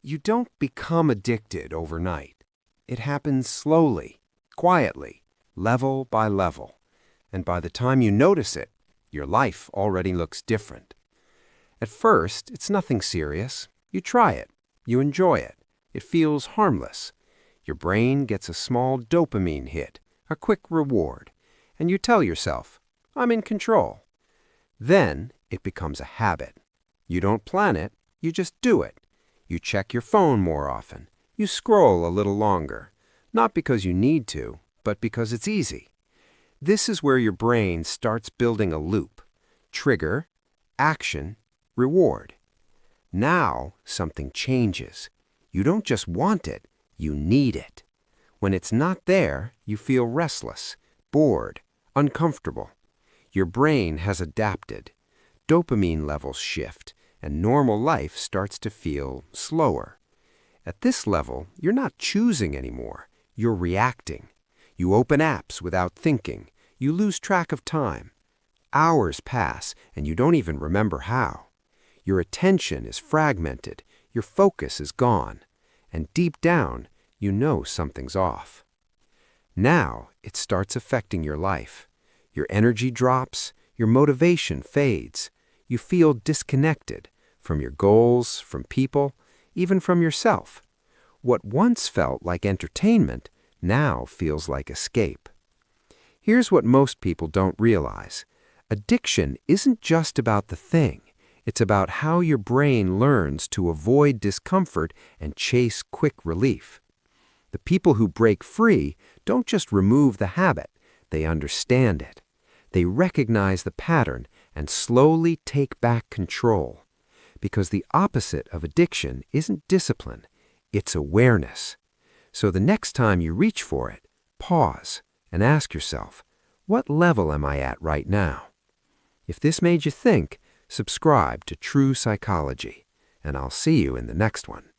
You don't become addicted overnight. It happens slowly, quietly, level by level. And by the time you notice it, your life already looks different. At first, it's nothing serious. You try it. You enjoy it. It feels harmless. Your brain gets a small dopamine hit, a quick reward, and you tell yourself, I'm in control. Then it becomes a habit. You don't plan it, you just do it. You check your phone more often. You scroll a little longer, not because you need to, but because it's easy. This is where your brain starts building a loop. Trigger, action, reward. Now something changes. You don't just want it, you need it. When it's not there, you feel restless, bored, uncomfortable. Your brain has adapted. Dopamine levels shift, and normal life starts to feel slower. At this level, you're not choosing anymore. You're reacting. You open apps without thinking. You lose track of time. Hours pass, and you don't even remember how. Your attention is fragmented. Your focus is gone. And deep down, you know something's off. Now, it starts affecting your life. Your energy drops. Your motivation fades. You feel disconnected from your goals, from people, even from yourself. What once felt like entertainment now feels like escape. Here's what most people don't realize. Addiction isn't just about the thing. It's about how your brain learns to avoid discomfort and chase quick relief. The people who break free don't just remove the habit, they understand it. They recognize the pattern and slowly take back control. Because the opposite of addiction isn't discipline, it's awareness. So the next time you reach for it, pause and ask yourself, what level am I at right now? If this made you think, subscribe to True Psychology, and I'll see you in the next one.